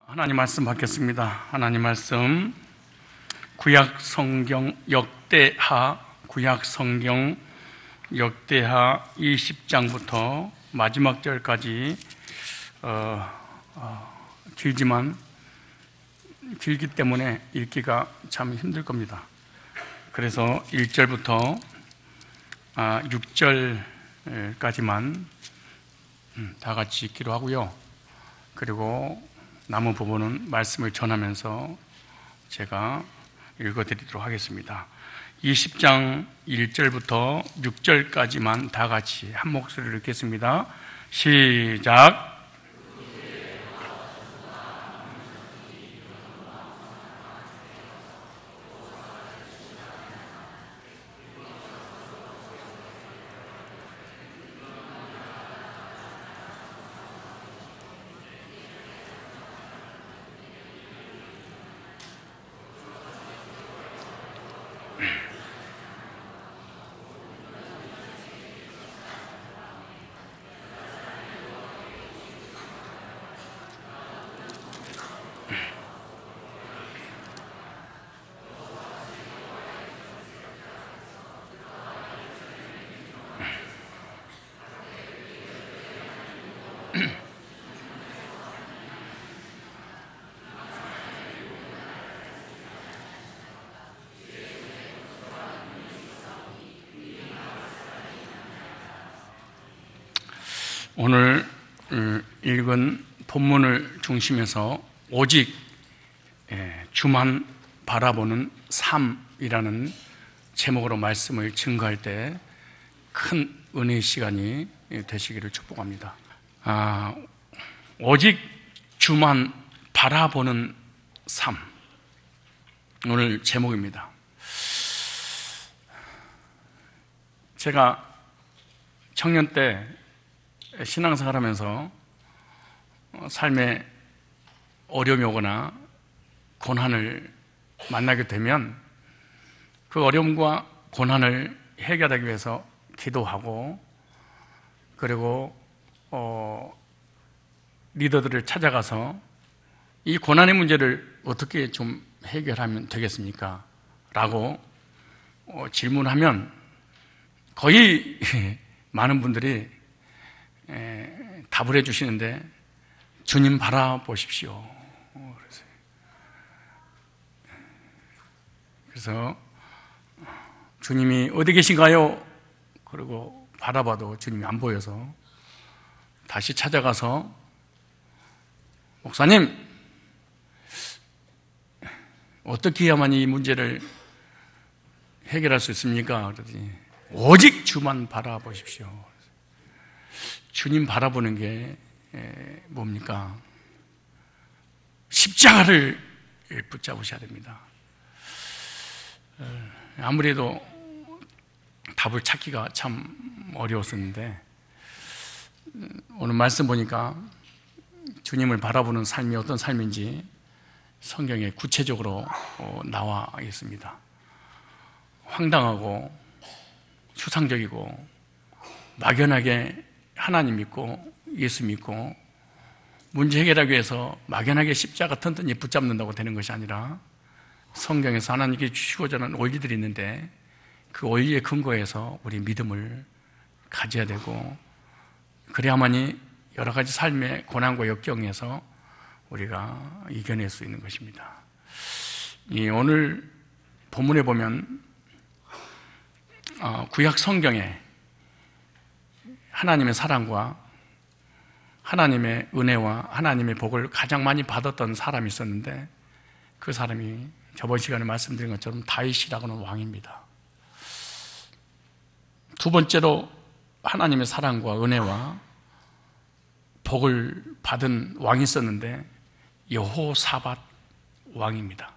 하나님 말씀 받겠습니다. 하나님 말씀 구약 성경 역대하 20장부터 마지막 절까지 길지만 길기 때문에 읽기가 참 힘들 겁니다. 그래서 1절부터 6절까지만 다 같이 읽기로 하고요. 그리고 남은 부분은 말씀을 전하면서 제가 읽어드리도록 하겠습니다. 20장 1절부터 6절까지만 다 같이 한 목소리로 읽겠습니다. 시작. 오늘 읽은 본문을 중심해서 오직 주만 바라보는 삶이라는 제목으로 말씀을 증거할 때 큰 은혜의 시간이 되시기를 축복합니다. 오직 주만 바라보는 삶, 오늘 제목입니다. 제가 청년 때 신앙생활 하면서 삶에 어려움이 오거나 고난을 만나게 되면 그 어려움과 고난을 해결하기 위해서 기도하고, 그리고 리더들을 찾아가서 이 고난의 문제를 어떻게 좀 해결하면 되겠습니까? 라고 질문하면 거의 많은 분들이 답을 해주시는데, 주님 바라보십시오. 그래서 주님이 어디 계신가요? 그리고 바라봐도 주님이 안 보여서 다시 찾아가서, 목사님, 어떻게 해야만 이 문제를 해결할 수 있습니까? 그러더니 오직 주만 바라보십시오. 주님 바라보는 게 뭡니까? 십자가를 붙잡으셔야 됩니다. 아무래도 답을 찾기가 참 어려웠었는데, 오늘 말씀 보니까 주님을 바라보는 삶이 어떤 삶인지 성경에 구체적으로 나와 있습니다. 황당하고 추상적이고 막연하게 하나님 믿고 예수 믿고 문제 해결하기 위해서 막연하게 십자가 튼튼히 붙잡는다고 되는 것이 아니라, 성경에서 하나님께 주시고자 하는 원리들이 있는데 그 원리에 근거해서 우리 믿음을 가져야 되고, 그래야만이 여러 가지 삶의 고난과 역경에서 우리가 이겨낼 수 있는 것입니다. 오늘 본문에 보면 구약 성경에 하나님의 사랑과 하나님의 은혜와 하나님의 복을 가장 많이 받았던 사람이 있었는데, 그 사람이 저번 시간에 말씀드린 것처럼 다윗이라고 하는 왕입니다. 두 번째로 하나님의 사랑과 은혜와 복을 받은 왕이 있었는데 여호사밧 왕입니다.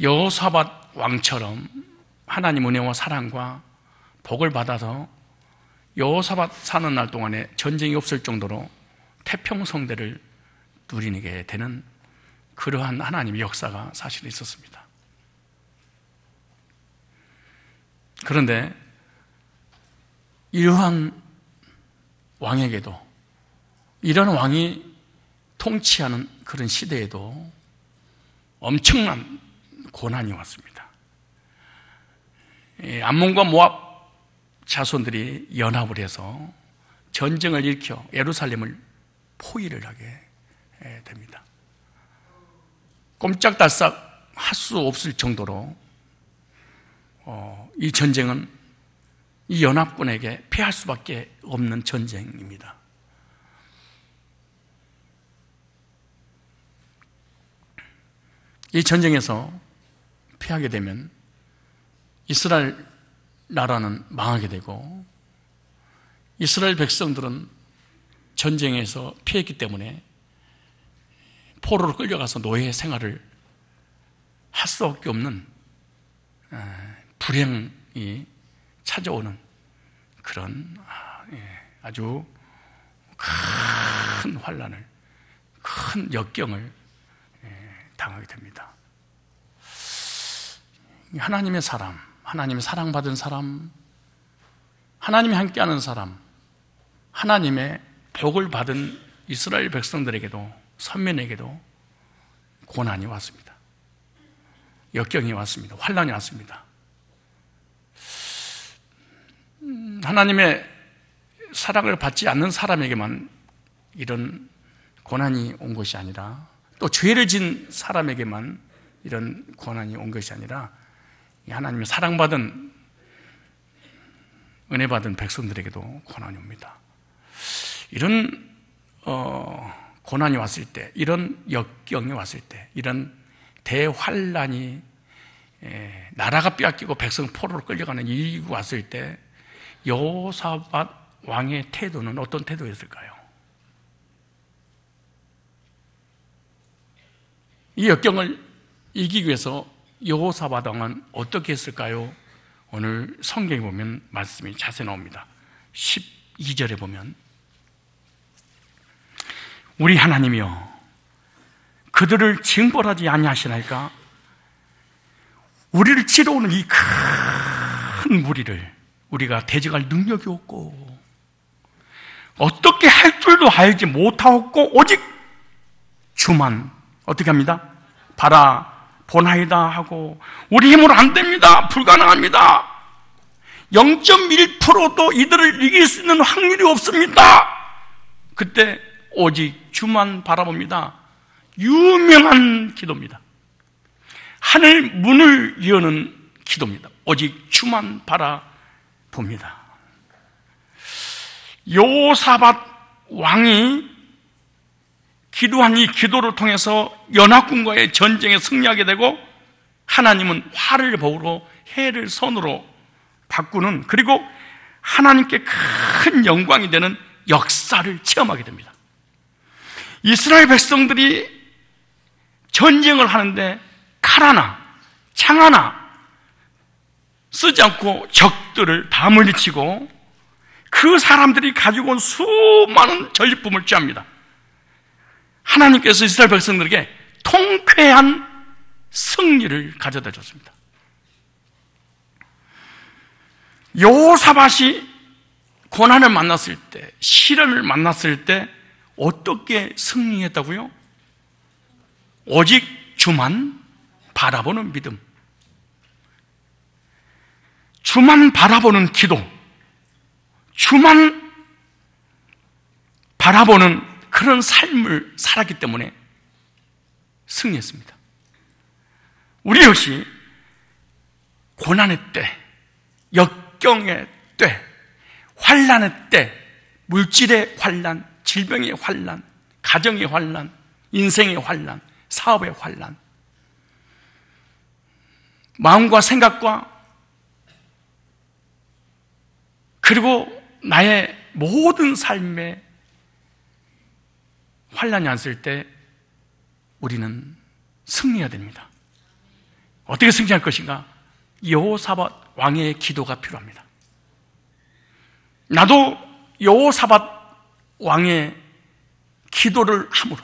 여호사밧 왕처럼 하나님 은혜와 사랑과 복을 받아서 여호사밧 사는 날 동안에 전쟁이 없을 정도로 태평성대를 누리게 되는 그러한 하나님의 역사가 사실 있었습니다. 그런데 이러한 왕에게도, 이런 왕이 통치하는 그런 시대에도 엄청난 고난이 왔습니다. 암몬과 모압 자손들이 연합을 해서 전쟁을 일으켜 예루살렘을 포위를 하게 됩니다. 꼼짝달싹 할 수 없을 정도로 이 전쟁은 이 연합군에게 피할 수밖에 없는 전쟁입니다. 이 전쟁에서 피하게 되면 이스라엘 나라는 망하게 되고, 이스라엘 백성들은 전쟁에서 피했기 때문에 포로로 끌려가서 노예 생활을 할 수밖에 없는 불행이 찾아오는 그런 아주 큰 환난을, 큰 역경을 당하게 됩니다. 하나님의 사람, 하나님의 사랑받은 사람, 하나님이 함께하는 사람, 하나님의 복을 받은 이스라엘 백성들에게도, 선민에게도 고난이 왔습니다. 역경이 왔습니다. 환난이 왔습니다. 하나님의 사랑을 받지 않는 사람에게만 이런 고난이 온 것이 아니라, 또 죄를 진 사람에게만 이런 고난이 온 것이 아니라, 하나님의 사랑받은, 은혜받은 백성들에게도 고난이 옵니다. 이런 고난이 왔을 때, 이런 역경이 왔을 때, 이런 대환란이, 나라가 빼앗기고 백성 포로로 끌려가는 일이 왔을 때 여호사밧 왕의 태도는 어떤 태도였을까요? 이 역경을 이기기 위해서 여호사밧 왕은 어떻게 했을까요? 오늘 성경에 보면 말씀이 자세히 나옵니다. 12절에 보면, 우리 하나님이여 그들을 징벌하지 아니하시나이까? 우리를 찌러오는 이 큰 무리를 우리가 대적할 능력이 없고 어떻게 할 줄도 알지 못하옵고 오직 주만 어떻게 합니다? 바라보나이다 하고, 우리 힘으로 안 됩니다, 불가능합니다, 0.1%도 이들을 이길 수 있는 확률이 없습니다. 그때 오직 주만 바라봅니다. 유명한 기도입니다. 하늘 문을 여는 기도입니다. 오직 주만 바라봅니다. 여호사밧 왕이 기도한 이 기도를 통해서 연합군과의 전쟁에 승리하게 되고, 하나님은 화를 복으로 해를 선으로 바꾸는, 그리고 하나님께 큰 영광이 되는 역사를 체험하게 됩니다. 이스라엘 백성들이 전쟁을 하는데 칼 하나, 창 하나 쓰지 않고 적들을 다 물리치고, 그 사람들이 가지고 온 수많은 전리품을 취합니다. 하나님께서 이스라엘 백성들에게 통쾌한 승리를 가져다 줬습니다. 여호사밧이 고난을 만났을 때, 시련을 만났을 때 어떻게 승리했다고요? 오직 주만 바라보는 믿음, 주만 바라보는 기도, 주만 바라보는 그런 삶을 살았기 때문에 승리했습니다. 우리 역시 고난의 때, 역경의 때, 환난의 때, 물질의 환난, 질병의 환난, 가정의 환난, 인생의 환난, 사업의 환난, 마음과 생각과 그리고 나의 모든 삶에 환난이 왔을 때 우리는 승리해야 됩니다. 어떻게 승리할 것인가? 여호사밧 왕의 기도가 필요합니다. 나도 여호사밧 왕의 기도를 함으로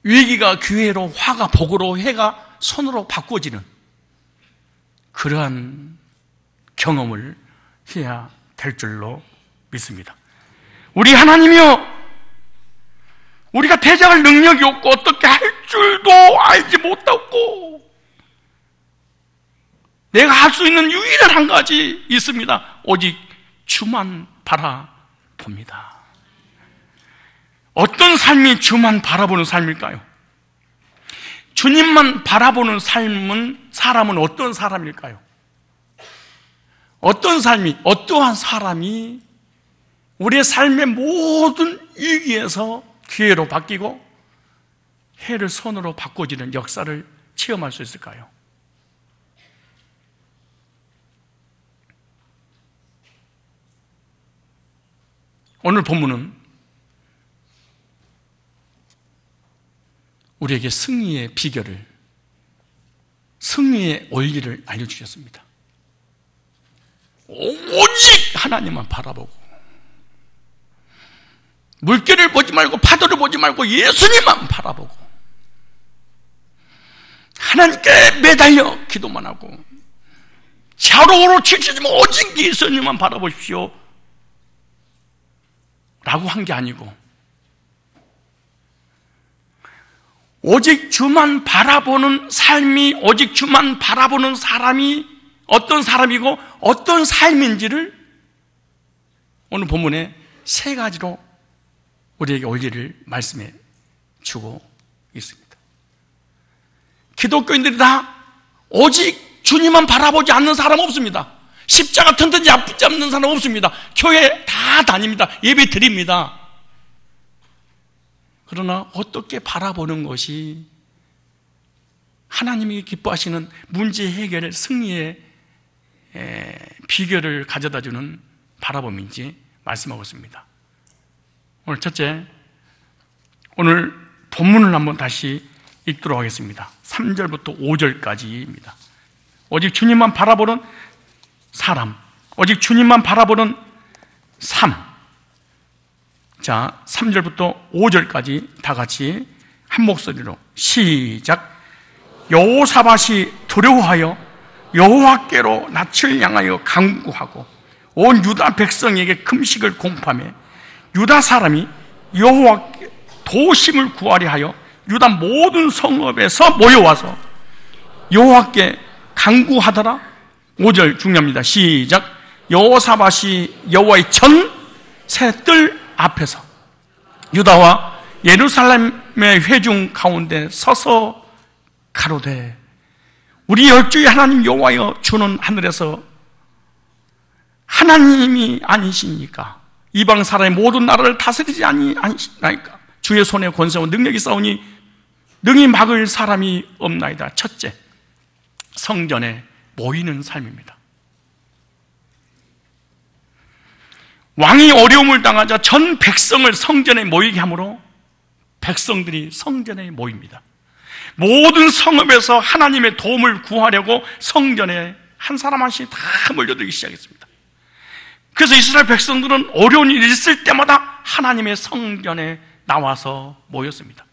위기가 기회로, 화가 복으로, 해가 선으로 바꾸어지는 그러한 경험을 해야 될 줄로 믿습니다. 우리 하나님이여, 우리가 대적할 능력이 없고 어떻게 할 줄도 알지 못하고, 내가 할 수 있는 유일한 한 가지 있습니다. 오직 주만 바라봅니다. 어떤 삶이 주만 바라보는 삶일까요? 주님만 바라보는 사람은 어떤 사람일까요? 어떠한 사람이 우리의 삶의 모든 위기에서 기회로 바뀌고 해를 선으로 바꿔지는 역사를 체험할 수 있을까요? 오늘 본문은 우리에게 승리의 비결을, 승리의 원리를 알려주셨습니다. 오직 하나님만 바라보고, 물결을 보지 말고 파도를 보지 말고 예수님만 바라보고, 하나님께 매달려 기도만 하고, 좌우로 치치지 마, 오직 예수님만 바라보십시오 라고 한 게 아니고, 오직 주만 바라보는 삶이, 오직 주만 바라보는 사람이 어떤 사람이고 어떤 삶인지를 오늘 본문에 세 가지로 우리에게 원리를 말씀해 주고 있습니다. 기독교인들이 다 오직 주님만 바라보지 않는 사람 없습니다. 십자가 튼튼히 붙잡는 사람 없습니다. 교회 다 다닙니다. 예배 드립니다. 그러나 어떻게 바라보는 것이 하나님이 기뻐하시는 문제 해결 승리의 비결을 가져다주는 바라봄인지 말씀하고 있습니다. 오늘 첫째, 오늘 본문을 한번 다시 읽도록 하겠습니다. 3절부터 5절까지입니다. 오직 주님만 바라보는 사람, 오직 주님만 바라보는 삶. 자, 3절부터 5절까지 다 같이 한 목소리로 시작. 여호사밧이 두려워하여 여호와께로 낯을 향하여 간구하고 온 유다 백성에게 금식을 공포하며 유다 사람이 여호와께 도심을 구하려 하여 유다 모든 성읍에서 모여와서 여호와께 간구하더라. 5절 중요합니다. 시작. 여호사밧이 여호와의 전 셋들 앞에서 유다와 예루살렘의 회중 가운데 서서 가로되 우리 열주의 하나님 여호와여, 주는 하늘에서 하나님이 아니시니까 이방 사람의 모든 나라를 다스리지 아니시나이까. 주의 손에 권세와 능력이 싸우니 능히 막을 사람이 없나이다. 첫째, 성전에 모이는 삶입니다. 왕이 어려움을 당하자 전 백성을 성전에 모이게 하므로 백성들이 성전에 모입니다. 모든 성읍에서 하나님의 도움을 구하려고 성전에 한 사람 한씩 다 몰려들기 시작했습니다. 그래서 이스라엘 백성들은 어려운 일이 있을 때마다 하나님의 성전에 나와서 모였습니다.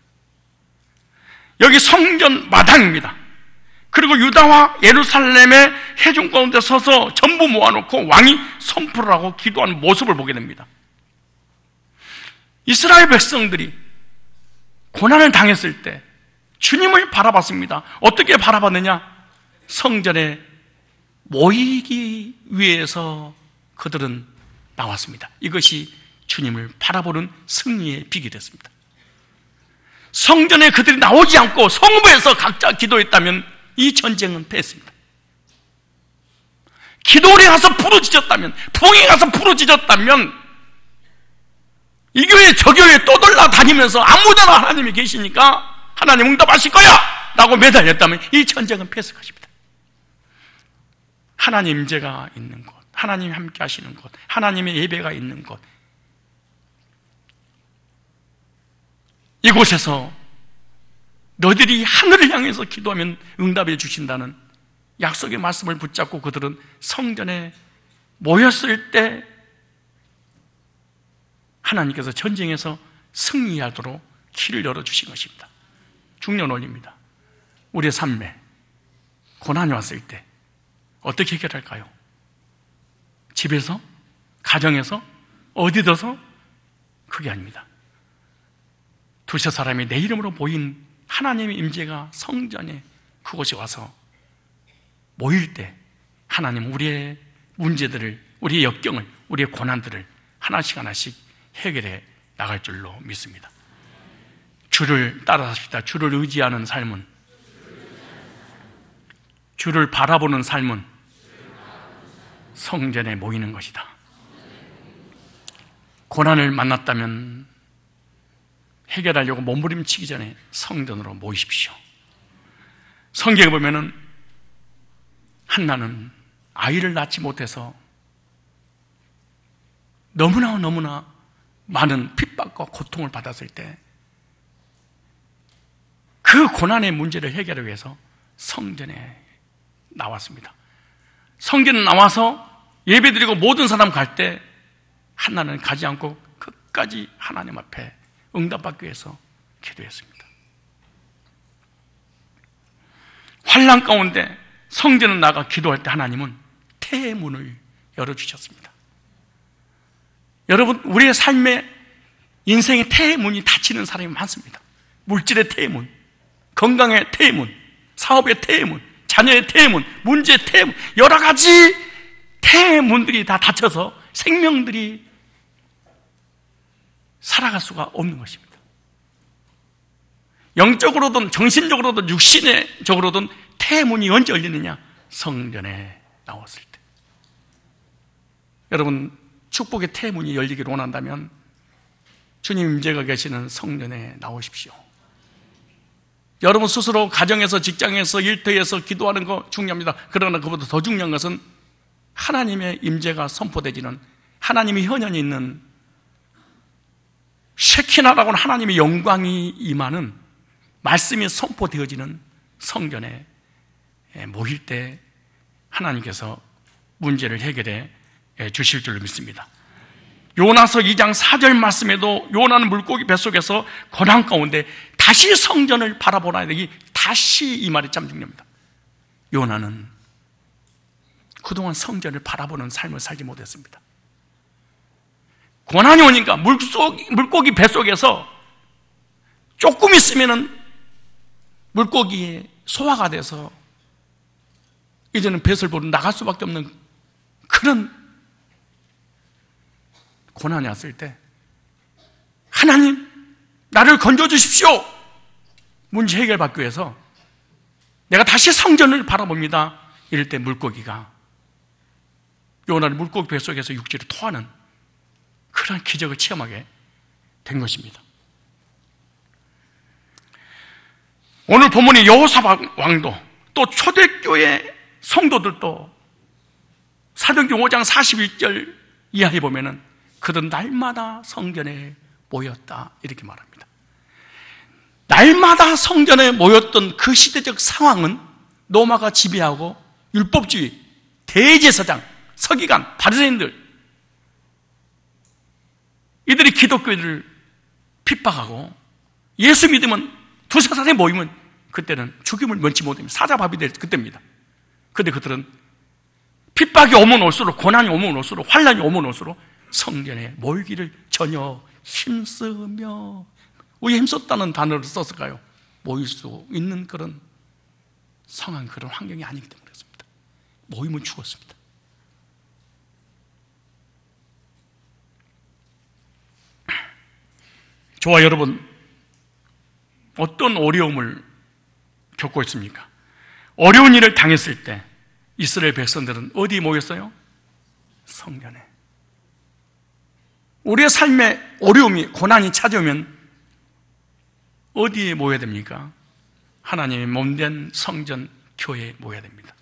여기 성전 마당입니다. 그리고 유다와 예루살렘의 회중 가운데 서서 전부 모아놓고 왕이 선포를 하고 기도하는 모습을 보게 됩니다. 이스라엘 백성들이 고난을 당했을 때 주님을 바라봤습니다. 어떻게 바라봤느냐? 성전에 모이기 위해서 그들은 나왔습니다. 이것이 주님을 바라보는 승리의 비결이었습니다. 성전에 그들이 나오지 않고 성읍에서 각자 기도했다면 이 전쟁은 패했습니다. 기도원에 가서 부르짖었다면, 부흥에 가서 부르짖었다면, 이 교회 저 교회 떠돌아다니면서 아무데나 하나님이 계시니까 하나님 응답하실 거야 라고 매달렸다면 이 전쟁은 패했을 것입니다. 하나님 임재가 있는 곳, 하나님이 함께 하시는 곳, 하나님의 예배가 있는 곳, 이곳에서 너희들이 하늘을 향해서 기도하면 응답해 주신다는 약속의 말씀을 붙잡고 그들은 성전에 모였을 때 하나님께서 전쟁에서 승리하도록 길을 열어주신 것입니다. 중요한 원리입니다. 우리의 삶에 고난이 왔을 때 어떻게 해결할까요? 집에서? 가정에서? 어디서서? 그게 아닙니다. 두세 사람이 내 이름으로 모인 하나님의 임재가 성전에 그곳에 와서 모일 때 하나님 우리의 문제들을, 우리의 역경을, 우리의 고난들을 하나씩 하나씩 해결해 나갈 줄로 믿습니다. 주를 따라 삽시다. 주를 의지하는 삶은, 주를 바라보는 삶은 성전에 모이는 것이다. 고난을 만났다면 해결하려고 몸부림치기 전에 성전으로 모이십시오. 성경에 보면은 한나는 아이를 낳지 못해서 너무나 많은 핍박과 고통을 받았을 때 그 고난의 문제를 해결하기 위해서 성전에 나왔습니다. 성전에 나와서 예배드리고 모든 사람 갈 때 한나는 가지 않고 끝까지 하나님 앞에 응답받기 위해서 기도했습니다. 환난 가운데 성전에 나가 기도할 때 하나님은 태의 문을 열어주셨습니다. 여러분, 우리의 삶에 인생의 태의 문이 닫히는 사람이 많습니다. 물질의 태의 문, 건강의 태의 문, 사업의 태의 문, 자녀의 태의 문, 문제의 태의 문, 여러 가지 태의 문들이 다 닫혀서 생명들이 살아갈 수가 없는 것입니다. 영적으로든 정신적으로든 육신적으로든 태의 문이 언제 열리느냐? 성전에 나왔을 때. 여러분, 축복의 태의 문이 열리기를 원한다면 주님 임재가 계시는 성전에 나오십시오. 여러분 스스로 가정에서, 직장에서, 일터에서 기도하는 거 중요합니다. 그러나 그보다 더 중요한 것은 하나님의 임재가 선포되지는, 하나님의 현현이 있는 쉐키나라고 하는 하나님의 영광이 임하는 말씀이 선포되어지는 성전에 모일 때 하나님께서 문제를 해결해 주실 줄로 믿습니다. 요나서 2장 4절 말씀에도 요나는 물고기 뱃속에서 고난 가운데 다시 성전을 바라보라. 다시 이 말이 참 중요합니다. 요나는 그동안 성전을 바라보는 삶을 살지 못했습니다. 고난이 오니까 물고기 뱃속에서 조금 있으면은 물고기에 소화가 돼서 이제는 뱃을 보러 나갈 수밖에 없는 그런 고난이 왔을 때 하나님 나를 건져주십시오. 문제 해결받기 위해서 내가 다시 성전을 바라봅니다. 이럴 때 물고기가 요나를 물고기 뱃속에서 육지로 토하는 그런 기적을 체험하게 된 것입니다. 오늘 본문의 여호사밧 왕도 또 초대교회 성도들도 사도행전 5장 41절 이하에 보면은 그들은 날마다 성전에 모였다 이렇게 말합니다. 날마다 성전에 모였던 그 시대적 상황은 로마가 지배하고 율법주의, 대제사장, 서기관, 바리새인들 이들이 기독교인들을 핍박하고 예수 믿으면 두세 사람이 모이면 그때는 죽임을 면치 못합니다. 사자밥이 될 그때입니다. 그런데 그들은 핍박이 오면 올수록, 고난이 오면 올수록, 환난이 오면 올수록 성전에 모이기를 전혀 힘쓰며, 왜 힘썼다는 단어를 썼을까요? 모일 수 있는 그런 상황, 그런 환경이 아니기 때문에 그렇습니다. 모이면 죽었습니다. 저와 여러분, 어떤 어려움을 겪고 있습니까? 어려운 일을 당했을 때 이스라엘 백성들은 어디에 모였어요? 성전에. 우리의 삶에 어려움이, 고난이 찾아오면 어디에 모여야 됩니까? 하나님의 몸된 성전, 교회에 모여야 됩니다.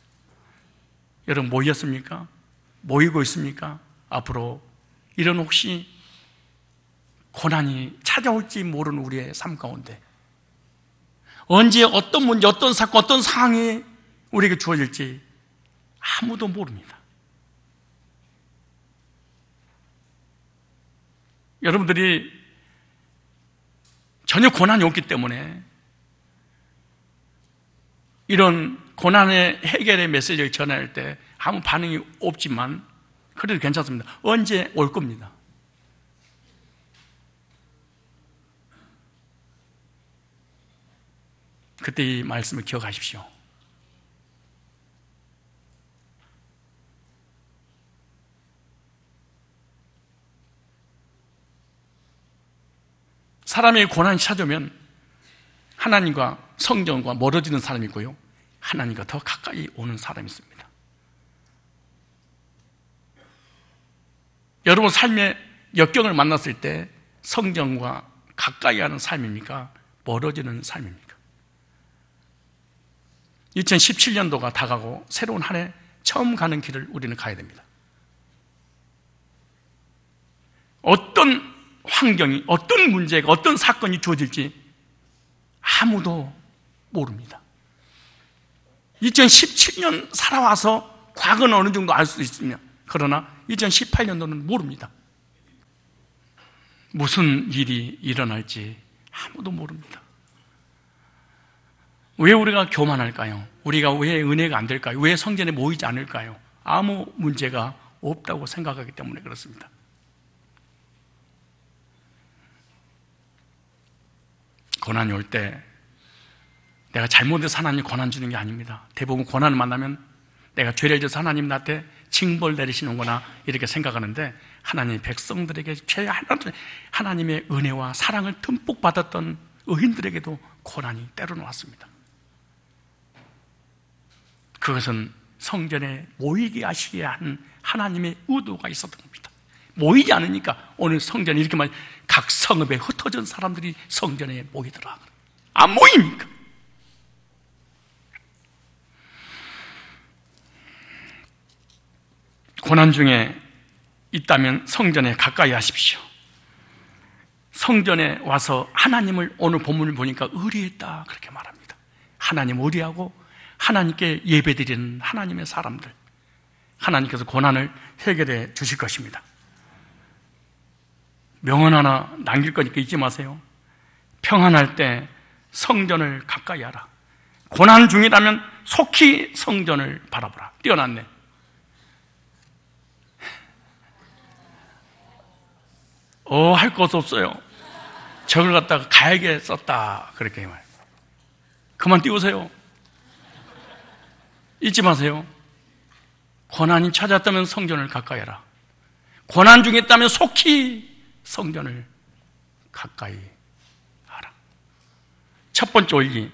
여러분 모였습니까? 모이고 있습니까? 앞으로 이런 혹시 고난이 찾아올지 모르는 우리의 삶 가운데 언제 어떤 문제, 어떤 사건, 어떤 상황이 우리에게 주어질지 아무도 모릅니다. 여러분들이 전혀 고난이 없기 때문에 이런 고난의 해결의 메시지를 전할 때 아무 반응이 없지만 그래도 괜찮습니다. 언제 올 겁니다. 그때 이 말씀을 기억하십시오. 사람의 고난이 찾아오면 하나님과 성경과 멀어지는 사람이 있고요, 하나님과 더 가까이 오는 사람이 있습니다. 여러분 삶의 역경을 만났을 때 성경과 가까이 하는 삶입니까? 멀어지는 삶입니까? 2017년도가 다가고 새로운 한 해 처음 가는 길을 우리는 가야 됩니다. 어떤 환경이, 어떤 문제가, 어떤 사건이 주어질지 아무도 모릅니다. 2017년 살아와서 과거는 어느 정도 알 수 있으며, 그러나 2018년도는 모릅니다. 무슨 일이 일어날지 아무도 모릅니다. 왜 우리가 교만할까요? 우리가 왜 은혜가 안 될까요? 왜 성전에 모이지 않을까요? 아무 문제가 없다고 생각하기 때문에 그렇습니다. 고난이 올 때 내가 잘못해서 하나님 고난 주는 게 아닙니다. 대부분 고난을 만나면 내가 죄를 져서 하나님 나한테 징벌 내리시는구나 이렇게 생각하는데, 하나님 백성들에게 하나님의 은혜와 사랑을 듬뿍 받았던 의인들에게도 고난이 때로는 왔습니다. 그것은 성전에 모이게 하시게 한 하나님의 의도가 있었던 겁니다. 모이지 않으니까 오늘 성전에 이렇게 말, 각 성읍에 흩어진 사람들이 성전에 모이더라. 안 모입니까? 고난 중에 있다면 성전에 가까이 하십시오. 성전에 와서 하나님을, 오늘 본문을 보니까 의리했다 그렇게 말합니다. 하나님 의리하고 하나님께 예배드리는 하나님의 사람들, 하나님께서 고난을 해결해 주실 것입니다. 명언 하나 남길 거니까 잊지 마세요. 평안할 때 성전을 가까이 하라. 고난 중이라면 속히 성전을 바라보라. 뛰어났네. 할 것 없어요. 저걸 갖다가 가야게 썼다 그렇게 말. 그만 띄우세요. 잊지 마세요. 고난이 찾았다면 성전을 가까이 하라. 고난 중에 있다면 속히 성전을 가까이 하라. 첫 번째 원리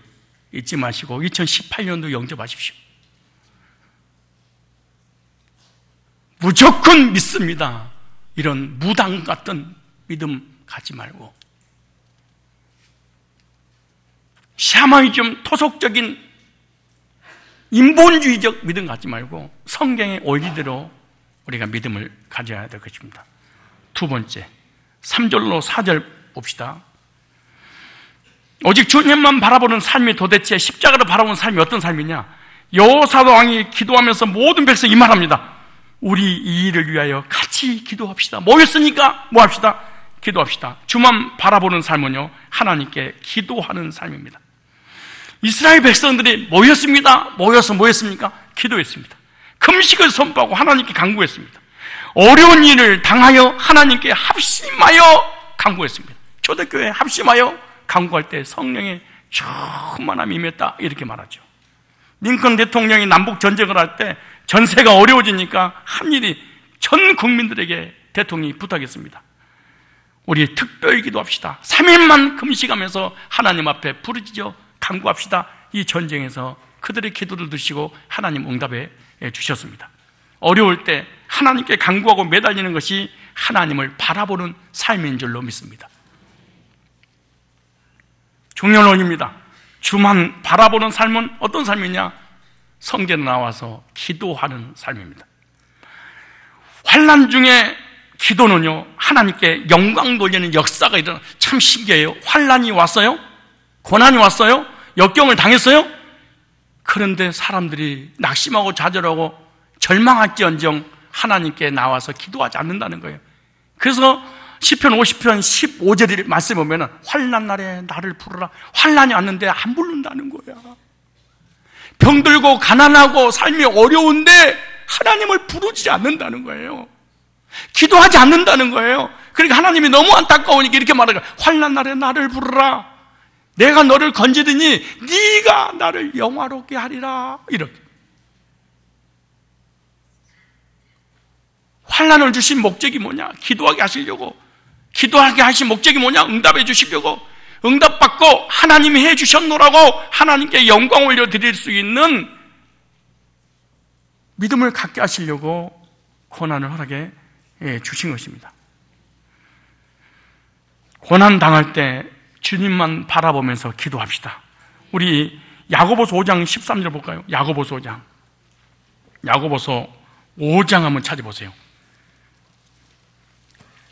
잊지 마시고 2018년도 영접하십시오. 무조건 믿습니다. 이런 무당 같은 믿음 갖지 말고, 샤머니즘 토속적인 인본주의적 믿음 갖지 말고 성경의 원리대로 우리가 믿음을 가져야 될 것입니다. 두 번째, 3절로 4절 봅시다. 오직 주님만 바라보는 삶이 도대체 십자가를 바라보는 삶이 어떤 삶이냐? 여호사밧 왕이 기도하면서 모든 백성이 말합니다. 우리 이 일을 위하여 같이 기도합시다. 모였으니까 뭐 합시다? 기도합시다. 주만 바라보는 삶은요, 하나님께 기도하는 삶입니다. 이스라엘 백성들이 모였습니다. 모여서 뭐 했습니까? 기도했습니다. 금식을 선포하고 하나님께 간구했습니다. 어려운 일을 당하여 하나님께 합심하여 간구했습니다. 초대교회에 합심하여 간구할 때 성령의 충만함이 임했다 이렇게 말하죠. 링컨 대통령이 남북 전쟁을 할 때 전세가 어려워지니까 한 일이 전 국민들에게 대통령이 부탁했습니다. 우리 특별히 기도합시다. 3일만 금식하면서 하나님 앞에 부르짖어 간구합시다. 이 전쟁에서 그들의 기도를 드시고 하나님 응답해 주셨습니다. 어려울 때 하나님께 간구하고 매달리는 것이 하나님을 바라보는 삶인 줄로 믿습니다. 중요한 원입니다. 주만 바라보는 삶은 어떤 삶이냐? 성전에 나와서 기도하는 삶입니다. 환난 중에 기도는요, 하나님께 영광 돌리는 역사가 일어나. 참 신기해요. 환난이 왔어요? 고난이 왔어요? 역경을 당했어요? 그런데 사람들이 낙심하고 좌절하고 절망할지언정 하나님께 나와서 기도하지 않는다는 거예요. 그래서 시편 50편 15절의 말씀에 보면 환난 날에 나를 부르라. 환난이 왔는데 안 부른다는 거야. 병들고 가난하고 삶이 어려운데 하나님을 부르지 않는다는 거예요. 기도하지 않는다는 거예요. 그러니까 하나님이 너무 안타까우니까 이렇게 말해요. 환난 날에 나를 부르라. 내가 너를 건지더니 네가 나를 영화롭게 하리라. 이렇게. 환난을 주신 목적이 뭐냐? 기도하게 하시려고. 기도하게 하신 목적이 뭐냐? 응답해 주시려고. 응답받고 하나님이 해 주셨노라고 하나님께 영광 올려드릴 수 있는 믿음을 갖게 하시려고 고난을 허락해 주신 것입니다. 고난 당할 때 주님만 바라보면서 기도합시다. 우리 야고보서 5장 13절 볼까요? 야고보서 5장. 야고보서 5장 한번 찾아보세요.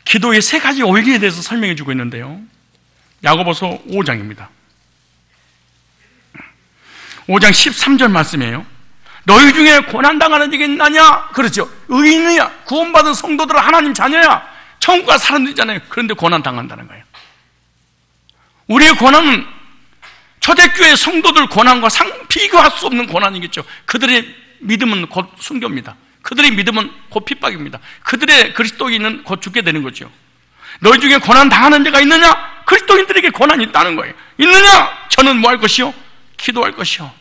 기도의 세 가지 원리에 대해서 설명해 주고 있는데요. 야고보서 5장입니다. 5장 13절 말씀이에요. 너희 중에 고난당하는 자가 있느냐? 그렇죠. 의인이야. 구원받은 성도들은 하나님 자녀야. 천국 갈 사람들이잖아요. 그런데 고난당한다는 거예요. 우리의 고난은 초대교회 성도들 고난과 비교할 수 없는 고난이겠죠. 그들의 믿음은 곧 순교입니다. 그들의 믿음은 곧 핍박입니다. 그들의 그리스도인은 곧 죽게 되는 거죠. 너희 중에 고난 당하는 자가 있느냐? 그리스도인들에게 고난이 있다는 거예요. 있느냐? 저는 뭐 할 것이요? 기도할 것이요.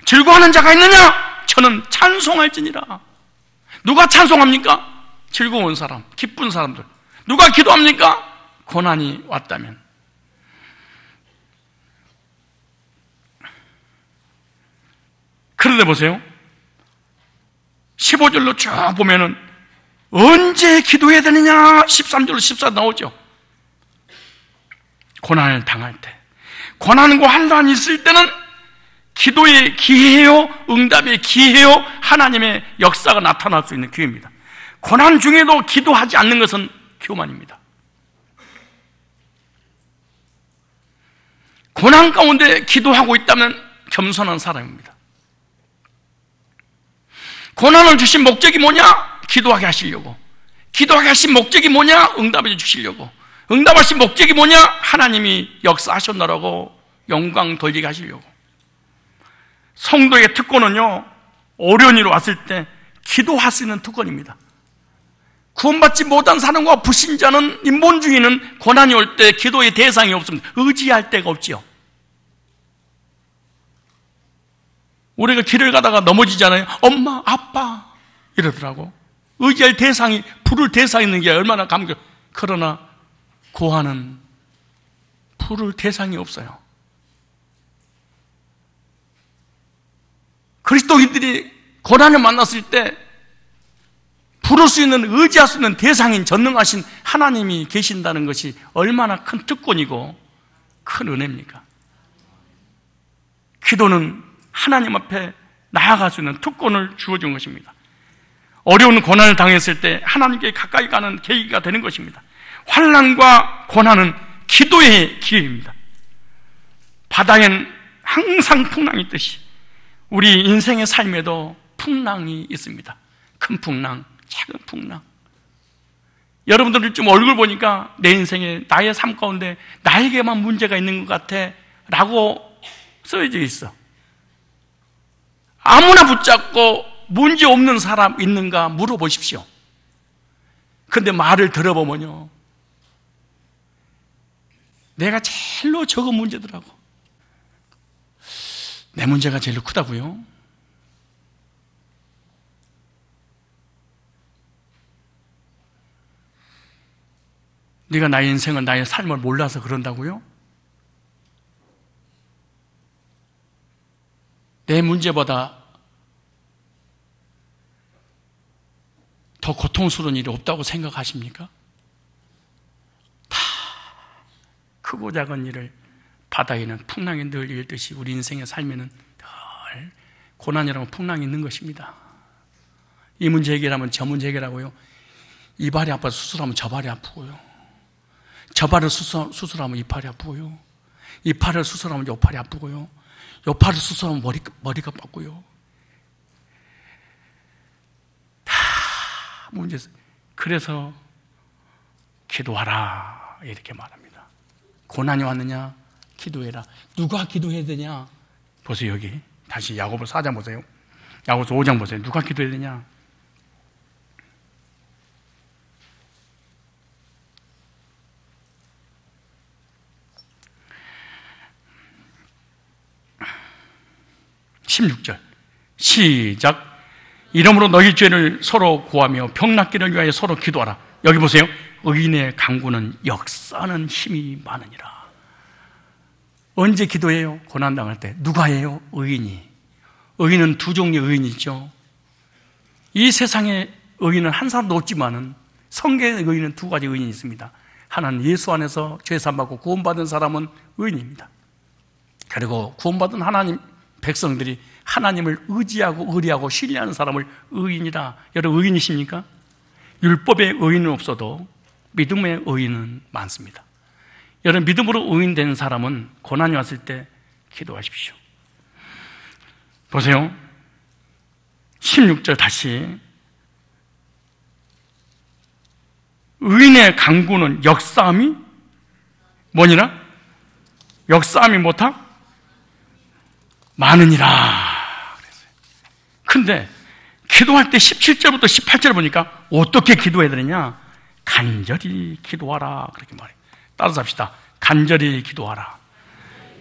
즐거워하는 자가 있느냐? 저는 찬송할지니라. 누가 찬송합니까? 즐거운 사람, 기쁜 사람들. 누가 기도합니까? 고난이 왔다면. 그런데 보세요. 15절로 쭉 보면은 언제 기도해야 되느냐? 13절로 14절 나오죠. 고난을 당할 때, 고난과 환난이 있을 때는 기도의 기회요, 응답의 기회요, 하나님의 역사가 나타날 수 있는 기회입니다. 고난 중에도 기도하지 않는 것은 교만입니다. 고난 가운데 기도하고 있다면 겸손한 사람입니다. 고난을 주신 목적이 뭐냐? 기도하게 하시려고. 기도하게 하신 목적이 뭐냐? 응답해 주시려고. 응답하신 목적이 뭐냐? 하나님이 역사하셨노라고 영광 돌리게 하시려고. 성도의 특권은요, 어려운 일이 왔을 때 기도할 수 있는 특권입니다. 구원받지 못한 사람과 불신자는, 인본주의는 고난이 올 때 기도의 대상이 없습니다. 의지할 데가 없지요. 우리가 길을 가다가 넘어지잖아요. 엄마, 아빠 이러더라고. 의지할 대상이, 부를 대상이 있는 게 얼마나 감격. 그러나 고아는 부를 대상이 없어요. 그리스도인들이 고난을 만났을 때 부를 수 있는, 의지할 수 있는 대상인 전능하신 하나님이 계신다는 것이 얼마나 큰 특권이고 큰 은혜입니까? 기도는 하나님 앞에 나아갈 수 있는 특권을 주어준 것입니다. 어려운 고난을 당했을 때 하나님께 가까이 가는 계기가 되는 것입니다. 환난과 고난은 기도의 기회입니다. 바다엔 항상 풍랑이 있듯이 우리 인생의 삶에도 풍랑이 있습니다. 큰 풍랑, 작은 풍랑. 여러분들 좀 얼굴 보니까 내 인생에, 나의 삶 가운데 나에게만 문제가 있는 것 같아 라고 써져 있어. 아무나 붙잡고 문제 없는 사람 있는가 물어보십시오. 근데 말을 들어보면요, 내가 제일로 적은 문제더라고. 내 문제가 제일 크다고요? 네가 나의 인생을, 나의 삶을 몰라서 그런다고요? 내 문제보다 더 고통스러운 일이 없다고 생각하십니까? 다 크고 작은 일을 바다에는 풍랑이 늘 일듯이 우리 인생의 삶에는 늘 고난이라고 풍랑이 있는 것입니다. 이 문제 해결하면 저 문제 해결하고요, 이 발이 아파서 수술하면 저 발이 아프고요, 저 발을 수술하면 이 팔이 아프고요, 이 팔을 수술하면 요 팔이 아프고요, 요 팔을 수술하면 머리가 뻗고요. 다 문제. 그래서 기도하라 이렇게 말합니다. 고난이 왔느냐? 기도해라. 누가 기도해야 되냐? 보세요. 여기 다시 야고보서 4장 보세요. 야고보서 5장 보세요. 누가 기도해야 되냐? 16절 시작. 이러므로 너희 죄를 서로 구하며 병낫기를 위하여 서로 기도하라. 여기 보세요. 의인의 간구는 역사하는 힘이 많으니라. 언제 기도해요? 고난당할 때. 누가 해요? 의인이. 의인은 두 종류의 의인이 있죠. 이 세상에 의인은 한 사람도 없지만은 성경의 의인은 두 가지 의인이 있습니다. 하나는 예수 안에서 죄사함받고 구원받은 사람은 의인입니다. 그리고 구원받은 하나님 백성들이 하나님을 의지하고 의리하고 신뢰하는 사람을 의인이라. 여러분 의인이십니까? 율법의 의인은 없어도 믿음의 의인은 많습니다. 여러분 믿음으로 의인된 사람은 고난이 왔을 때 기도하십시오. 보세요. 16절 다시. 의인의 간구는 역사함이 뭐니라? 역사함이 뭐다? 많으니라. 근데 기도할 때 17절부터 18절 보니까 어떻게 기도해야 되느냐? 간절히 기도하라 그렇게 말해요. 따라서 합시다. 간절히 기도하라.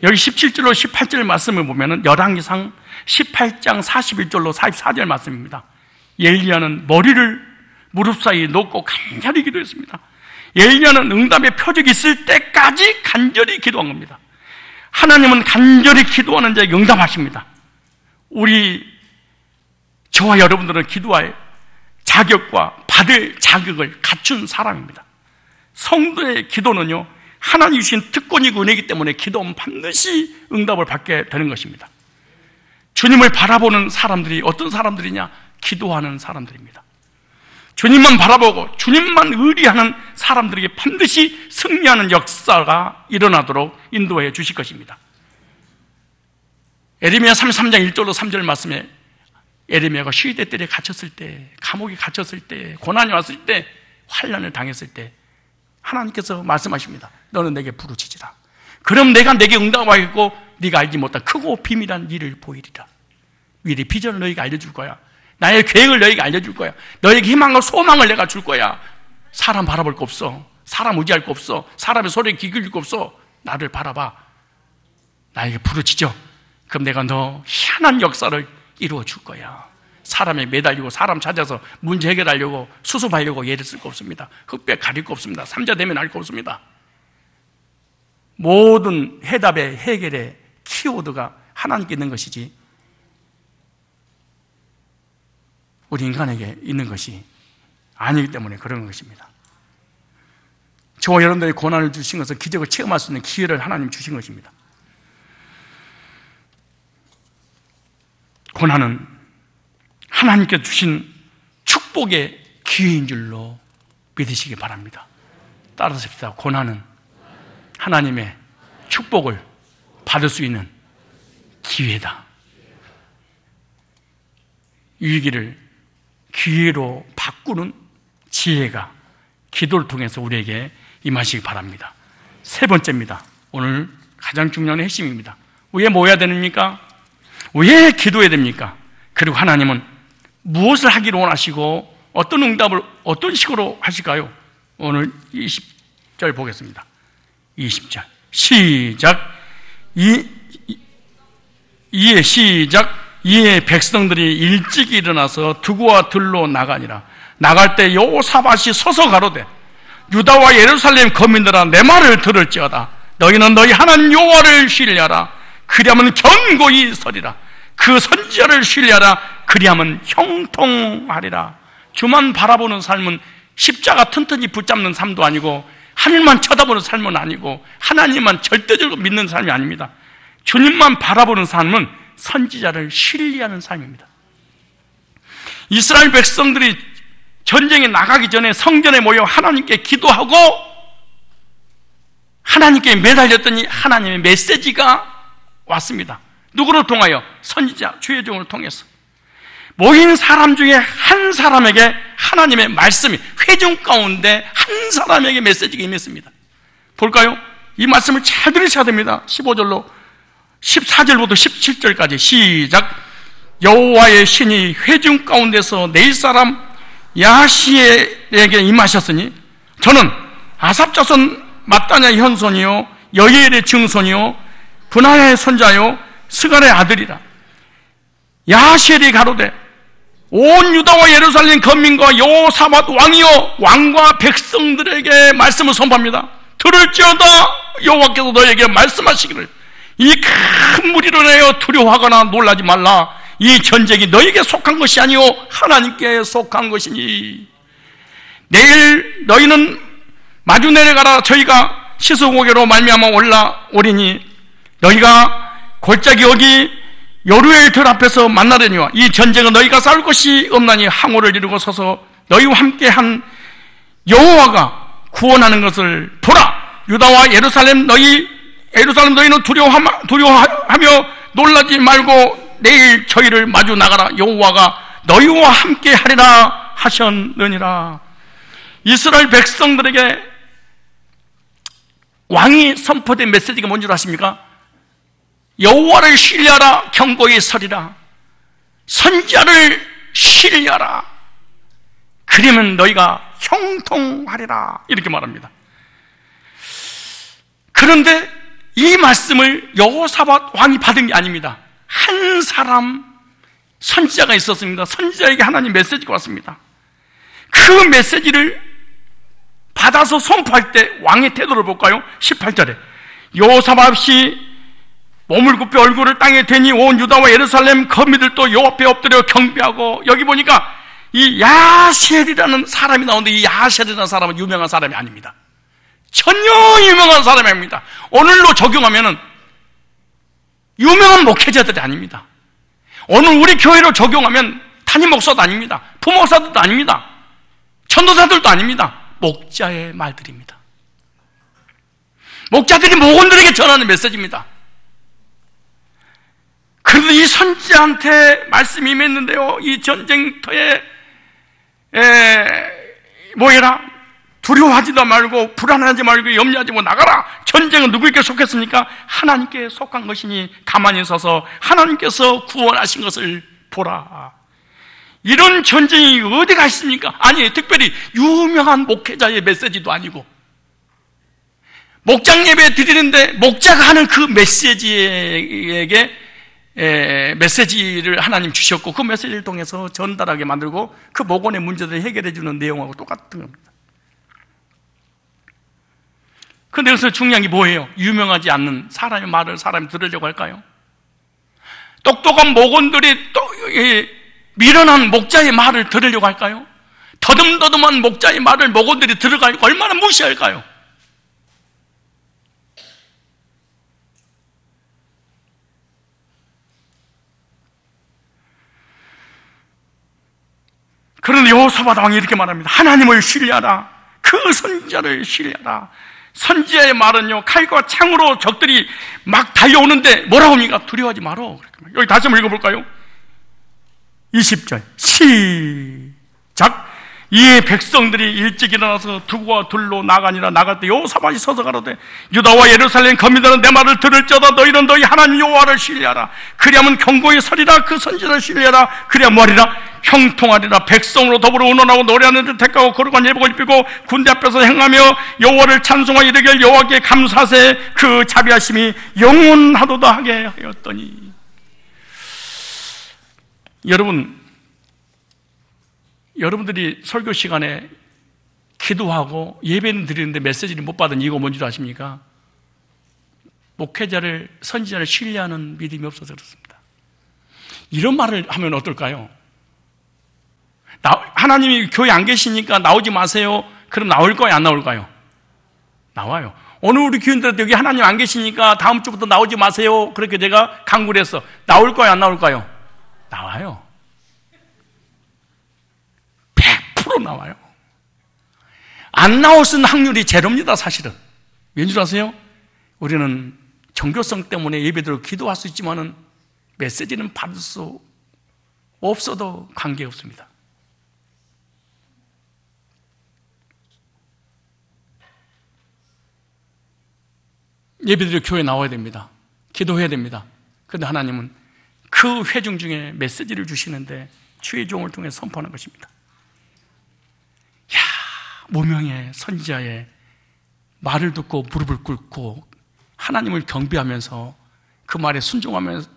여기 17절로 18절 말씀을 보면은 열왕기상 18장 41절로 44절 말씀입니다. 엘리야는 머리를 무릎 사이에 놓고 간절히 기도했습니다. 엘리야는 응답의 표적이 있을 때까지 간절히 기도한 겁니다. 하나님은 간절히 기도하는 자에게 응답하십니다. 저와 여러분들은 기도할 자격과 받을 자격을 갖춘 사람입니다. 성도의 기도는요, 하나님이 주신 특권이고 은혜이기 때문에 기도하면 반드시 응답을 받게 되는 것입니다. 주님을 바라보는 사람들이 어떤 사람들이냐? 기도하는 사람들입니다. 주님만 바라보고 주님만 의리하는 사람들에게 반드시 승리하는 역사가 일어나도록 인도해 주실 것입니다. 에레미야 33장 1절로 3절 말씀에 에레미야가 시대들에 갇혔을 때, 감옥에 갇혔을 때, 고난이 왔을 때, 환난을 당했을 때 하나님께서 말씀하십니다. 너는 내게 부르짖으라. 그럼 내가 내게 응답하겠고 네가 알지 못한 크고 비밀한 일을 보이리라. 미리 비전을 너희가 알려줄 거야. 나의 계획을 너희가 알려줄 거야. 너에게 희망과 소망을 내가 줄 거야. 사람 바라볼 거 없어. 사람 의지할 거 없어. 사람의 소리에 귀 기울일 거 없어. 나를 바라봐. 나에게 부르짖어. 그럼 내가 너 희한한 역사를 이루어 줄 거야. 사람에 매달리고 사람 찾아서 문제 해결하려고 수습하려고 예를 쓸 거 없습니다. 흑백 가릴 거 없습니다. 삼자 되면 알 거 없습니다. 모든 해답의 해결의 키워드가 하나님께 있는 것이지 우리 인간에게 있는 것이 아니기 때문에 그런 것입니다. 저와 여러분들이 고난을 주신 것은 기적을 체험할 수 있는 기회를 하나님 주신 것입니다. 고난은 하나님께 주신 축복의 기회인 줄로 믿으시기 바랍니다. 따라서 합시다. 고난은 하나님의 축복을 받을 수 있는 기회다. 위기를 기회로 바꾸는 지혜가 기도를 통해서 우리에게 임하시기 바랍니다. 세 번째입니다. 오늘 가장 중요한 핵심입니다. 왜 모여야 됩니까? 왜 기도해야 됩니까? 그리고 하나님은 무엇을 하기를 원하시고 어떤 응답을 어떤 식으로 하실까요? 오늘 20절 보겠습니다. 20절 시작. 이에 시작. 이에 백성들이 일찍 일어나서 두구와 들로 나가니라. 나갈 때 여호사밧이 서서 가로되 유다와 예루살렘 거민들아 내 말을 들을지어다. 너희는 너희 하나님 여호와를 신뢰하라. 그리하면 견고히 서리라. 그 선지자를 신뢰하라. 그리하면 형통하리라. 주만 바라보는 삶은 십자가 튼튼히 붙잡는 삶도 아니고 하늘만 쳐다보는 삶은 아니고 하나님만 절대적으로 믿는 삶이 아닙니다. 주님만 바라보는 삶은 선지자를 신뢰하는 삶입니다. 이스라엘 백성들이 전쟁에 나가기 전에 성전에 모여 하나님께 기도하고 하나님께 매달렸더니 하나님의 메시지가 왔습니다. 누구를 통하여? 선지자 주의 종을 통해서. 모인 사람 중에 한 사람에게 하나님의 말씀이 회중 가운데 한 사람에게 메시지가 임했습니다. 볼까요? 이 말씀을 잘 들으셔야 됩니다. 15절로 14절부터 17절까지 시작. 여호와의 신이 회중 가운데서 네 사람 야시엘에게 임하셨으니 저는 아삽 자손 마따냐의 현손이요 여이엘의 증손이요 분하야의 손자요 스갈의 아들이라. 야시엘이 가로되 온 유다와 예루살렘 거민과 여호사밧 왕이여 왕과 백성들에게 말씀을 선포합니다. 들을지어다 여호와께서 너에게 말씀하시기를 이 큰 무리로 내어 두려워하거나 놀라지 말라. 이 전쟁이 너에게 속한 것이 아니오 하나님께 속한 것이니 내일 너희는 마주 내려가라. 저희가 시소고개로 말미암아 올라오리니 너희가 골짜기 여기 요르엘 들 앞에서 만나려니와 이 전쟁은 너희가 싸울 것이 없나니 항우를 이루고 서서 너희와 함께한 여호와가 구원하는 것을 보라. 유다와 예루살렘 너희는 두려워하며 놀라지 말고 내일 저희를 마주 나가라. 여호와가 너희와 함께하리라 하셨느니라. 이스라엘 백성들에게 왕이 선포된 메시지가 뭔 줄 아십니까? 여호와를 신뢰하라. 경고히 서리라. 선지자를 신뢰하라. 그러면 너희가 형통하리라. 이렇게 말합니다. 그런데 이 말씀을 여호사밧 왕이 받은 게 아닙니다. 한 사람 선지자가 있었습니다. 선지자에게 하나님 메시지가 왔습니다. 그 메시지를 받아서 선포할 때 왕의 태도를 볼까요? 18절에 여호사밧이 몸을 굽혀 얼굴을 땅에 대니 온 유다와 예루살렘 거미들도 여호와 앞에 엎드려 경배하고, 여기 보니까 이 야시엘이라는 사람이 나오는데 이 야시엘이라는 사람은 유명한 사람이 아닙니다. 전혀 유명한 사람이 아닙니다. 오늘로 적용하면은 유명한 목회자들이 아닙니다. 오늘 우리 교회로 적용하면 담임 목사도 아닙니다. 부목사들도 아닙니다. 전도사들도 아닙니다. 목자의 말들입니다. 목자들이 목원들에게 전하는 메시지입니다. 그런데 이 선지자한테 말씀이 임했는데요, 이 전쟁터에 두려워하지도 말고 불안하지 말고 염려하지 말고 나가라. 전쟁은 누구에게 속했습니까? 하나님께 속한 것이니 가만히 서서 하나님께서 구원하신 것을 보라. 이런 전쟁이 어디가 있습니까? 아니, 특별히 유명한 목회자의 메시지도 아니고, 목장 예배 드리는데 목자가 하는 그 메시지를 하나님 주셨고, 그 메시지를 통해서 전달하게 만들고 그 목원의 문제들을 해결해 주는 내용하고 똑같은 겁니다. 그런데 여기서 중요한 게 뭐예요? 유명하지 않는 사람의 말을 사람이 들으려고 할까요? 똑똑한 목원들이 미련한 목자의 말을 들으려고 할까요? 더듬더듬한 목자의 말을 목원들이 들어가니까 얼마나 무시할까요? 그런데 여호사밧 왕이 이렇게 말합니다. 하나님을 신뢰하라. 그 선지자를 신뢰하라. 선지자의 말은요, 칼과 창으로 적들이 막 달려오는데 뭐라고 합니까? 두려워하지 마라. 여기 다시 한번 읽어볼까요? 20절 시작. 이에 백성들이 일찍 일어나서 두와 둘로 나가니라. 나갈 때 여호사밧이 서서 가로되 유다와 예루살렘 거민들은 내 말을 들을지어다. 너희는 너희 하나님 여호와를 신뢰하라. 그리하면 경고히 서리라. 그 선지자를 신뢰하라. 그리하면 뭐하리라? 형통하리라. 백성으로 더불어 의논하고 노래하는 듯 택하고 거룩한 예복을 입히고 군대 앞에서 행하며 여호와를 찬송하여 이르길 여호와께 감사하세. 그 자비하심이 영원하도다 하게 하였더니. 여러분들이 설교 시간에 기도하고 예배는 드리는데 메시지를 못 받은 이유가 뭔지 아십니까? 목회자를, 선지자를 신뢰하는 믿음이 없어서 그렇습니다. 이런 말을 하면 어떨까요? 하나님이 교회 안 계시니까 나오지 마세요. 그럼 나올까요? 안 나올까요? 나와요. 오늘 우리 교인들한테 여기 하나님 안 계시니까 다음 주부터 나오지 마세요. 그렇게 내가 강구를 했어. 나올까요? 안 나올까요? 나와요. 100% 나와요. 안 나올 수 있는 확률이 제로입니다, 사실은. 왠 줄 아세요? 우리는 종교성 때문에 예배대로 기도할 수 있지만은 메시지는 받을 수 없어도 관계없습니다. 예배드려 교회에 나와야 됩니다. 기도해야 됩니다. 그런데 하나님은 그 회중 중에 메시지를 주시는데 주의 종을 통해 선포하는 것입니다. 무명의 선지자의 말을 듣고 무릎을 꿇고 하나님을 경배하면서 그 말에 순종하면서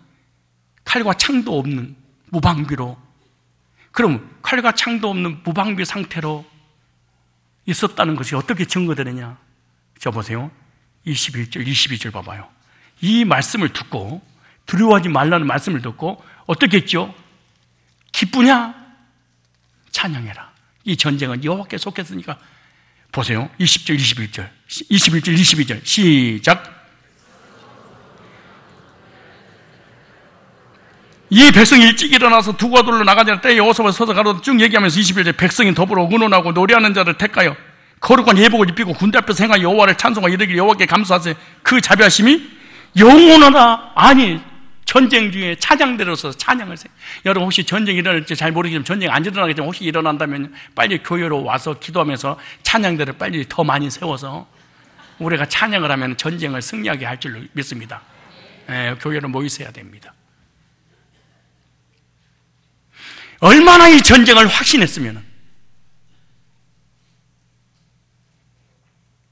칼과 창도 없는 무방비로. 그럼 칼과 창도 없는 무방비 상태로 있었다는 것이 어떻게 증거되느냐? 저 보세요. 21절, 22절 봐봐요. 이 말씀을 듣고, 두려워하지 말라는 말씀을 듣고 어떻게 했죠? 기쁘냐? 찬양해라. 이 전쟁은 여호와께 속했으니까. 보세요. 20절, 21절, 21절, 22절 시작. 이 백성이 일찍 일어나서 두가 둘러 나가자 때에 여호수아가 서서 가로되 쭉 얘기하면서 21절 백성이 더불어 의논하고 노래하는 자를 택하여 거룩한 예복을 입히고 군대 앞에서 행하 여호와를 찬송하여 이르기를 여호와께 감사하세. 그 자비하심이 영원하다. 아니, 전쟁 중에 찬양대로서 찬양을 세. 여러분 혹시 전쟁이 일어날지 잘 모르겠지만 전쟁 안 일어나겠지만 혹시 일어난다면 빨리 교회로 와서 기도하면서 찬양대를 빨리 더 많이 세워서 우리가 찬양을 하면 전쟁을 승리하게 할 줄로 믿습니다. 교회로 모이셔야 됩니다. 얼마나 이 전쟁을 확신했으면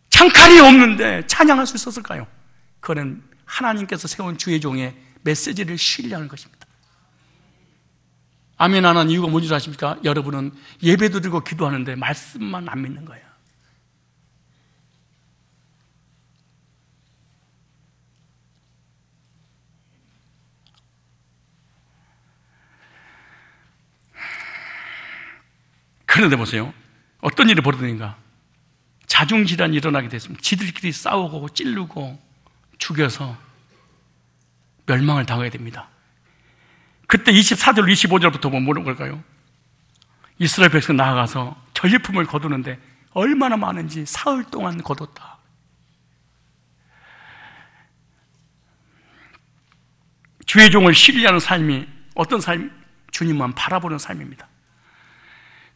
창칼이 없는데 찬양할 수 있었을까요? 그는 하나님께서 세운 주의 종의 메시지를 신뢰하는 것입니다. 아멘 안 하는 이유가 뭔지 아십니까? 여러분은 예배도 드리고 기도하는데 말씀만 안 믿는 거예요. 그런데 보세요. 어떤 일이 벌어지는가? 자중질환이 일어나게 됐습니다. 지들끼리 싸우고 찌르고 죽여서 멸망을 당하게 됩니다. 그때 24절, 25절부터 보면 뭐라고 할까요? 이스라엘 백성 나아가서 전리품을 거두는데 얼마나 많은지 사흘 동안 거뒀다. 주의 종을 신뢰하는 삶이 어떤 삶? 주님만 바라보는 삶입니다.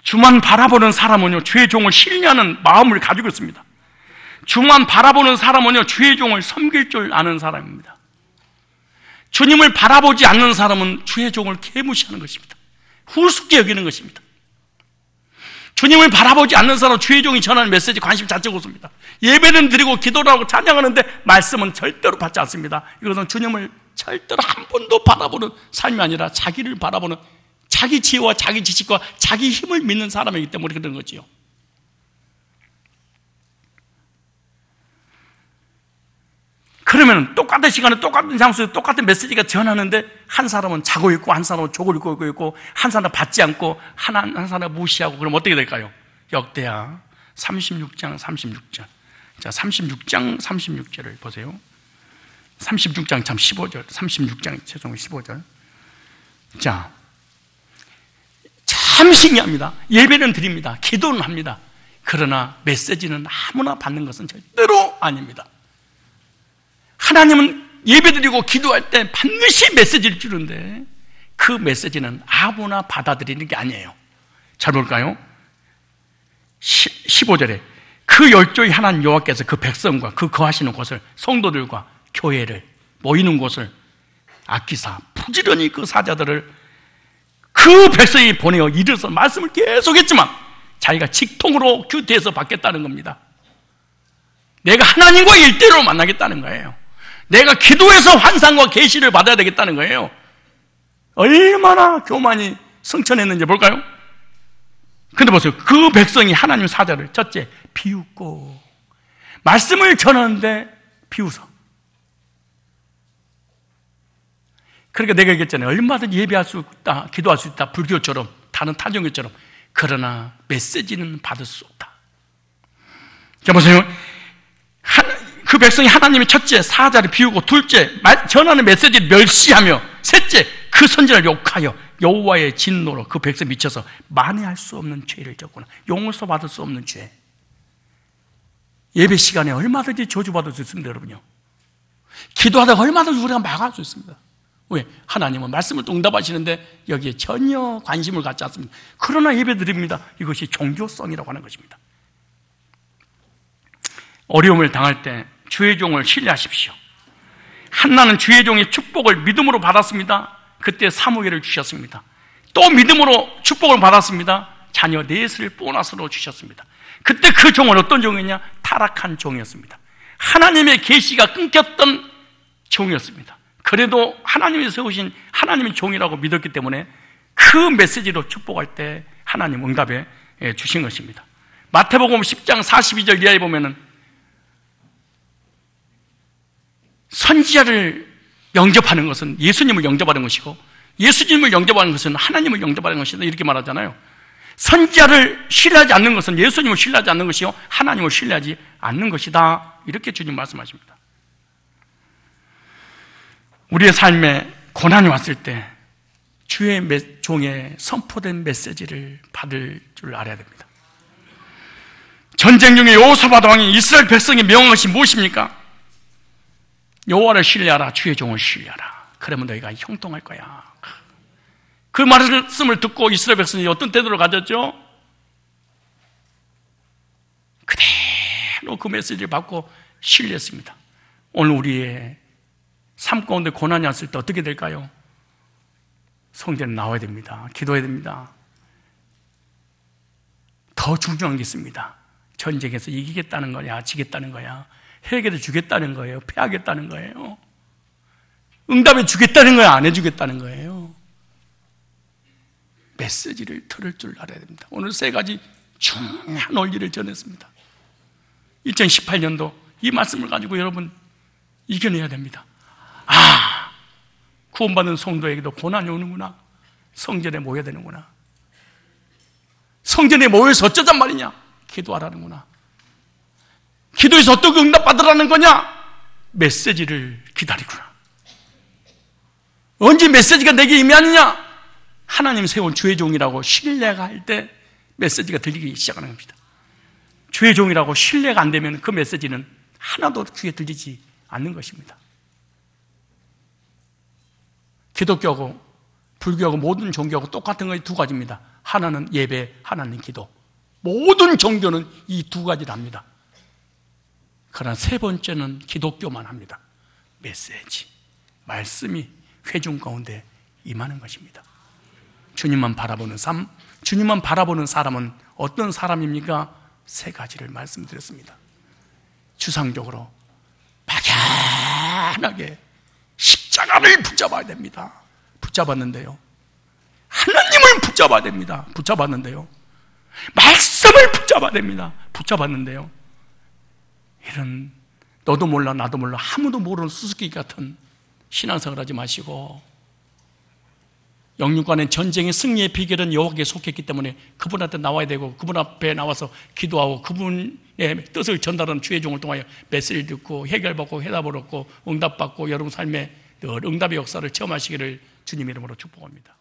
주만 바라보는 사람은요, 주의 종을 신뢰하는 마음을 가지고 있습니다. 주만 바라보는 사람은요, 주의 종을 섬길 줄 아는 사람입니다. 주님을 바라보지 않는 사람은 주의 종을 개무시하는 것입니다. 후숙게 여기는 것입니다. 주님을 바라보지 않는 사람은 주의 종이 전하는 메시지 관심 자체가 없습니다. 예배는 드리고 기도를 하고 찬양하는데 말씀은 절대로 받지 않습니다. 이것은 주님을 절대로 한 번도 바라보는 삶이 아니라 자기를 바라보는 자기 지혜와 자기 지식과 자기 힘을 믿는 사람이기 때문에 그런 거지요. 그러면 똑같은 시간에 똑같은 장소에 똑같은 메시지가 전하는데 한 사람은 자고 있고 한 사람은 족을 입고 있고 한 사람은 받지 않고 한 사람은 무시하고 그럼 어떻게 될까요? 역대하 36장 36절. 자, 36장 36절을 보세요. 36장 참 15절, 36장 최종 15절. 자, 참 신기합니다. 예배는 드립니다. 기도는 합니다. 그러나 메시지는 아무나 받는 것은 절대로 아닙니다. 하나님은 예배드리고 기도할 때 반드시 메시지를 주는데 그 메시지는 아무나 받아들이는 게 아니에요. 잘 볼까요? 15절에 그 열조의 하나님 여호와께서 그 백성과 그 거하시는 곳을 성도들과 교회를 모이는 곳을 아끼사 부지런히 그 사자들을 그 백성이 보내어 이르서 말씀을 계속했지만 자기가 직통으로 규태해서 받겠다는 겁니다. 내가 하나님과 1대1로 만나겠다는 거예요. 내가 기도해서 환상과 계시를 받아야 되겠다는 거예요. 얼마나 교만이 승천했는지 볼까요? 근데 보세요. 그 백성이 하나님 사자를 첫째 비웃고 말씀을 전하는데 비웃어. 그러니까 내가 얘기했잖아요. 얼마든지 예배할 수 있다, 기도할 수 있다, 불교처럼 다른 타종교처럼. 그러나 메시지는 받을 수 없다. 자 보세요. 그 백성이 하나님의 첫째 사자를 비우고 둘째 전하는 메시지를 멸시하며 셋째 그 선지자를 욕하여 여호와의 진노로 그 백성 미쳐서 만회할 수 없는 죄를 졌구나. 용서 받을 수 없는 죄. 예배 시간에 얼마든지 저주받을 수 있습니다. 여러분요. 기도하다가 얼마든지 우리가 막을 수 있습니다. 왜? 하나님은 말씀을 또 응답하시는데 여기에 전혀 관심을 갖지 않습니다. 그러나 예배드립니다. 이것이 종교성이라고 하는 것입니다. 어려움을 당할 때 주의 종을 신뢰하십시오. 한나는 주의 종의 축복을 믿음으로 받았습니다. 그때 사무엘을 주셨습니다. 또 믿음으로 축복을 받았습니다. 자녀 넷을 보너스로 주셨습니다. 그때 그 종은 어떤 종이냐? 타락한 종이었습니다. 하나님의 계시가 끊겼던 종이었습니다. 그래도 하나님이 세우신 하나님의 종이라고 믿었기 때문에 그 메시지로 축복할 때 하나님 응답해 주신 것입니다. 마태복음 10장 42절 이하에 보면은 선지자를 영접하는 것은 예수님을 영접하는 것이고 예수님을 영접하는 것은 하나님을 영접하는 것이다 이렇게 말하잖아요. 선지자를 신뢰하지 않는 것은 예수님을 신뢰하지 않는 것이요 하나님을 신뢰하지 않는 것이다 이렇게 주님 말씀하십니다. 우리의 삶에 고난이 왔을 때 주의 종의 선포된 메시지를 받을 줄 알아야 됩니다. 전쟁 중에 여호사밧 왕이 이스라엘 백성이 명한 것이 무엇입니까? 여호와를 신뢰하라, 주의 종을 신뢰하라. 그러면 너희가 형통할 거야. 그 말씀을 듣고 이스라엘 백성이 어떤 태도를 가졌죠? 그대로 그 메시지를 받고 신뢰했습니다. 오늘 우리의 삶 가운데 고난이 왔을 때 어떻게 될까요? 성전에 나와야 됩니다. 기도해야 됩니다. 더 중요한 게 있습니다. 전쟁에서 이기겠다는 거야, 지겠다는 거야, 해결해 주겠다는 거예요, 패하겠다는 거예요, 응답해 주겠다는 거야, 안 해주겠다는 거예요. 메시지를 들을 줄 알아야 됩니다. 오늘 세 가지 중요한 원리를 전했습니다. 2018년도 이 말씀을 가지고 여러분 이겨내야 됩니다. 구원받은 성도에게도 고난이 오는구나. 성전에 모여야 되는구나. 성전에 모여서 어쩌잔 말이냐? 기도하라는구나. 기도해서 어떻게 응답받으라는 거냐? 메시지를 기다리구나. 언제 메시지가 내게 임하느냐? 하나님 세운 주의 종이라고 신뢰가 할 때 메시지가 들리기 시작하는 겁니다. 주의 종이라고 신뢰가 안 되면 그 메시지는 하나도 귀에 들리지 않는 것입니다. 기독교하고 불교하고 모든 종교하고 똑같은 것이 두 가지입니다. 하나는 예배, 하나는 기도. 모든 종교는 이 두 가지랍니다. 그러나 세 번째는 기독교만 합니다. 메시지, 말씀이 회중 가운데 임하는 것입니다. 주님만 바라보는 삶, 주님만 바라보는 사람은 어떤 사람입니까? 세 가지를 말씀드렸습니다. 추상적으로 막연하게 십자가를 붙잡아야 됩니다. 붙잡았는데요. 하나님을 붙잡아야 됩니다. 붙잡았는데요. 말씀을 붙잡아야 됩니다. 붙잡았는데요. 이런 너도 몰라 나도 몰라 아무도 모르는 수수께끼 같은 신앙생활 하지 마시고, 영육간의 전쟁의 승리의 비결은 여호와께 속했기 때문에 그분한테 나와야 되고, 그분 앞에 나와서 기도하고 그분의 뜻을 전달하는 주의 종을 통하여 메시지를 듣고 해결받고 해답을 얻고 응답받고 여러분 삶에 늘 응답의 역사를 체험하시기를 주님 이름으로 축복합니다.